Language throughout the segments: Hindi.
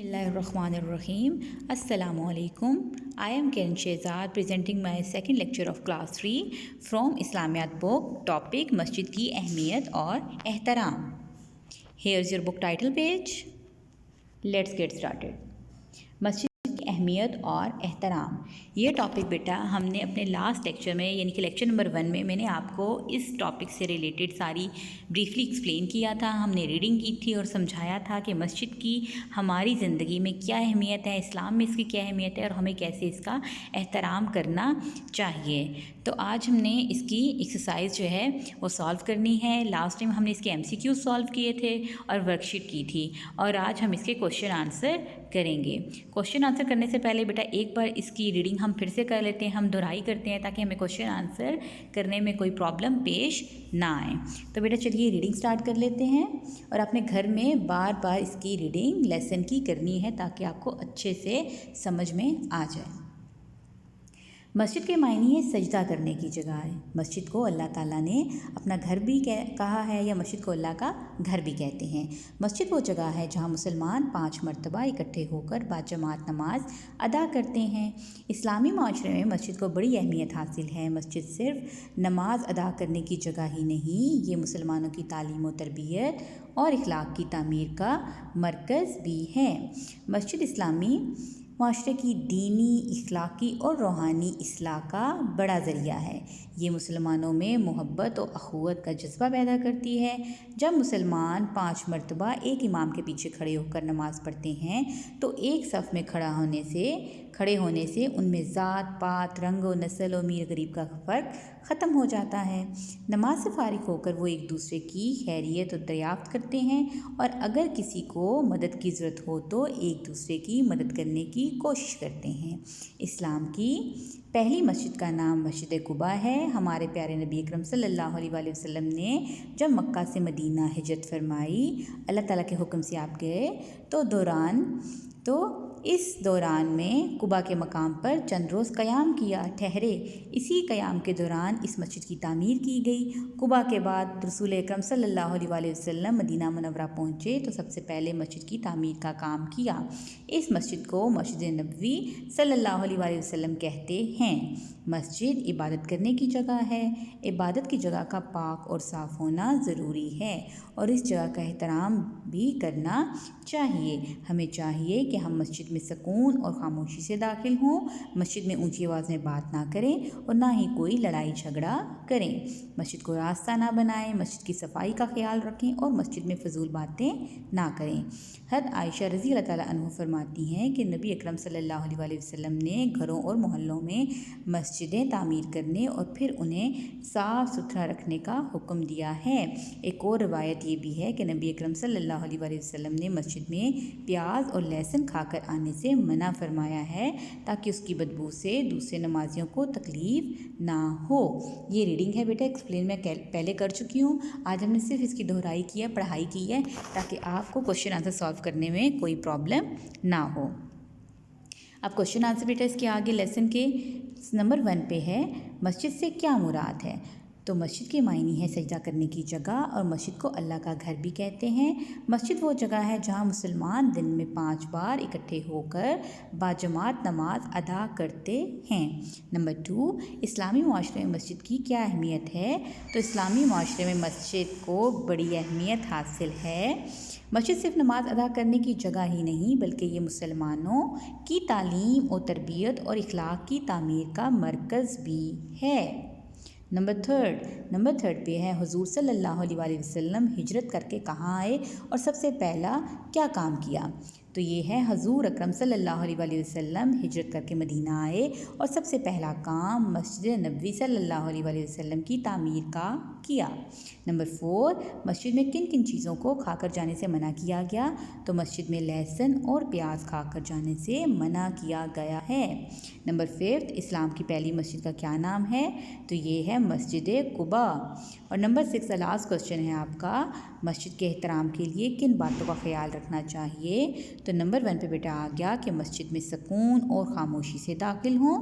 Bismillahirrahmanirrahim. Assalamu alaikum. I am Kiran Shehzad presenting my second lecture of class 3 from Islamiyat book topic Masjid की अहमियत और एहतराम. Here's your book title page. Let's get started. मस्जिद की अहमियत और एहतराम, ये टॉपिक बेटा हमने अपने लास्ट लेक्चर में यानी कि लेक्चर नंबर 1 में मैंने आपको इस टॉपिक से रिलेटेड सारी ब्रीफली एक्सप्लेन किया था. हमने रीडिंग की थी और समझाया था कि मस्जिद की हमारी ज़िंदगी में क्या अहमियत है, इस्लाम में इसकी क्या अहमियत है और हमें कैसे इसका एहतराम करना चाहिए. तो आज हमने इसकी एक्सरसाइज जो है वो सॉल्व करनी है. लास्ट टाइम हमने इसके MCQ सॉल्व किए थे और वर्कशीट की थी और आज हम इसके क्वेश्चन आंसर करेंगे. क्वेश्चन आंसर करने से पहले बेटा एक बार इसकी रीडिंग हम फिर से कर लेते हैं, हम दोहराई करते हैं ताकि हमें क्वेश्चन आंसर करने में कोई प्रॉब्लम पेश ना आए. तो बेटा चलिए रीडिंग स्टार्ट कर लेते हैं और अपने घर में बार बार इसकी रीडिंग लेसन की करनी है ताकि आपको अच्छे से समझ में आ जाए. मस्जिद के मायने है सजदा करने की जगह है. मस्जिद को अल्लाह ताला ने अपना घर भी कहा है या मस्जिद को अल्लाह का घर भी कहते हैं. मस्जिद वो जगह है जहाँ मुसलमान 5 मरतबा इकट्ठे होकर बाजमात नमाज अदा करते हैं. इस्लामी माशरे में मस्जिद को बड़ी अहमियत हासिल है. मस्जिद सिर्फ नमाज अदा करने की जगह ही नहीं, ये मुसलमानों की तालीम व तरबियत और इखलाक की तामीर का मरकज़ भी है. मस्जिद इस्लामी माशरे की दीनी, इखलाकी और रूहानी इस्लाह का बड़ा ज़रिया है. ये मुसलमानों में मोहब्बत और अखुवत का जज्बा पैदा करती है. जब मुसलमान 5 मरतबा एक इमाम के पीछे खड़े होकर नमाज़ पढ़ते हैं तो एक सफ़ में खड़े होने से उनमें ज़ात पात, रंग व नस्ल और मीर गरीब का फ़र्क ख़त्म हो जाता है. नमाज से फ़ारिग होकर वो एक दूसरे की खैरियत और दरियाफ़्त करते हैं और अगर किसी को मदद की ज़रूरत हो तो एक दूसरे की मदद करने की कोशिश करते हैं. इस्लाम की पहली मस्जिद का नाम मस्जिद कुबा है. हमारे प्यारे नबी अकरम सल्लल्लाहु अलैहि वसल्लम ने जब मक्का से मदीना हिजरत फरमाई, अल्लाह ताला के हुक्म से आप गए तो इस दौरान में कुबा के मकाम पर चंद रोज़ क़याम किया, ठहरे. इसी क़याम के दौरान इस मस्जिद की तामीर की गई. कुबा के बाद रसूल अकरम सल्लल्लाहु अलैहि वसल्लम मदीना मुनव्वरा पहुँचे तो सबसे पहले मस्जिद की तामीर का काम किया. इस मस्जिद को मस्जिद नबवी सल्लल्लाहु अलैहि वसल्लम कहते हैं. मस्जिद इबादत करने की जगह है. इबादत की जगह का पाक और साफ़ होना ज़रूरी है और इस जगह का एहतराम भी करना चाहिए. हमें चाहिए कि हम मस्जिद में सुकून और ख़ामोशी से दाखिल हों. मस्जिद में ऊंची आवाज़ में बात ना करें और ना ही कोई लड़ाई झगड़ा करें. मस्जिद को रास्ता ना बनाएं. मस्जिद की सफाई का ख्याल रखें और मस्जिद में फ़जूल बातें ना करें. हज़रत आयशा रज़ी अल्लाह ताला अन्हा फरमाती हैं कि नबी अकरम सल्लल्लाहु अलैहि वसल्लम ने घरों और मोहल्लों में मस्जिदें तामीर करने और फिर उन्हें साफ़ सुथरा रखने का हुक्म दिया है. एक और रवायत ये भी है कि नबी अकरम सल्लल्लाहु अलैहि वसल्लम ने मस्जिद में प्याज और लहसुन खाकर आने से मना फरमाया है ताकि उसकी बदबू से दूसरे नमाजियों को तकलीफ़ ना हो. ये रीडिंग है बेटा, एक्सप्लेन मैं पहले कर चुकी हूँ. आज हमने सिर्फ इसकी दोहराई की है, पढ़ाई की है ताकि आपको क्वेश्चन आंसर सॉल्व करने में कोई प्रॉब्लम ना हो. अब क्वेश्चन आंसर बेटा इसके आगे लेसन के नंबर 1 पे है, मस्जिद से क्या मुराद है. तो मस्जिद के मायने है सजदा करने की जगह और मस्जिद को अल्लाह का घर भी कहते हैं. मस्जिद वो जगह है जहाँ मुसलमान दिन में 5 बार इकट्ठे होकर बाजमात नमाज अदा करते हैं. नंबर 2, इस्लामी माशरे में मस्जिद की क्या अहमियत है. तो इस्लामी माशरे में मस्जिद को बड़ी अहमियत हासिल है. मस्जिद सिर्फ नमाज अदा करने की जगह ही नहीं बल्कि ये मुसलमानों की तालीम और तरबियत और इखलाक की तामीर का मरकज़ भी है. नंबर थर्ड पे है हुजूर सल्लल्लाहु अलैहि वसल्लम हिजरत करके कहाँ आए और सबसे पहला क्या काम किया. तो ये है हुजूर अकरम सल्लल्लाहु अलैहि वसल्लम हिजरत करके मदीना आए और सबसे पहला काम मस्जिद नबवी सल्लल्लाहु अलैहि वसल्लम की तामीर का किया. नंबर 4, मस्जिद में किन किन चीज़ों को खाकर जाने से मना किया गया. तो मस्जिद में लहसुन और प्याज खाकर जाने से मना किया गया है. नंबर 5, इस्लाम की पहली मस्जिद का क्या नाम है. तो ये है मस्जिद कुबा. और नंबर 6 लास्ट क्वेश्चन है आपका, मस्जिद के एहतराम के लिए किन बातों का ख्याल रखना चाहिए. तो नंबर 1 पे बेटा आ गया कि मस्जिद में सुकून और ख़ामोशी से दाखिल हों।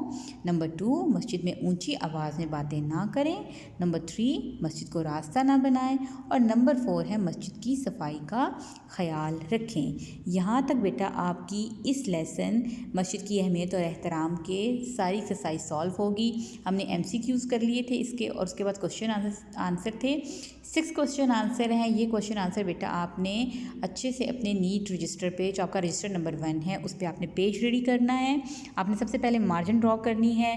नंबर 2, मस्जिद में ऊंची आवाज़ में बातें ना करें। नंबर 3, मस्जिद को रास्ता ना बनाएं। और नंबर 4 है मस्जिद की सफाई का ख्याल रखें। यहाँ तक बेटा आपकी इस लेसन मस्जिद की अहमियत और एहतराम के सारी एक्सरसाइज सॉल्व होगी। हमने MCQs कर लिए थे इसके, और उसके बाद क्वेश्चन आंसर थे। 6 क्वेश्चन आंसर हैं। ये क्वेश्चन आंसर बेटा आपने अच्छे से अपने नीट रजिस्टर पे, जो आपका रजिस्टर नंबर 1 है, उस पर आपने पेज रेडी करना है। आपने सबसे पहले मार्जिन ड्रॉ करनी है,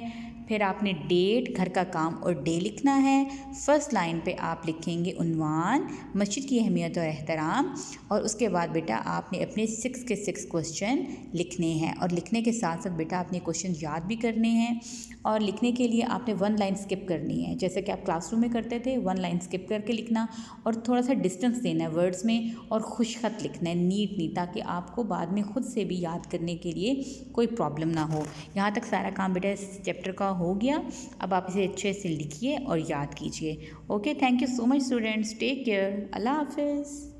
फिर आपने डेट, घर का काम और डे लिखना है। फर्स्ट लाइन पे आप लिखेंगे उन्वान, मस्जिद की अहमियत और एहतराम, और उसके बाद बेटा आपने अपने 6 के 6 क्वेश्चन लिखने हैं। और लिखने के साथ साथ बेटा आपने क्वेश्चन याद भी करने हैं। और लिखने के लिए आपने 1 लाइन स्किप करनी है, जैसे कि आप क्लासरूम में करते थे। 1 लाइन स्किप करके लिखना और थोड़ा सा डिस्टेंस देना है वर्ड्स में, और खुशखत लिखना है, नीट, ताकि आपको बाद में खुद से भी याद करने के लिए कोई प्रॉब्लम ना हो। यहाँ तक सारा काम बेटा इस चैप्टर का हो गया। अब आप इसे अच्छे से लिखिए और याद कीजिए। Okay, thank you so much students, take care, अल्लाह हाफिज़।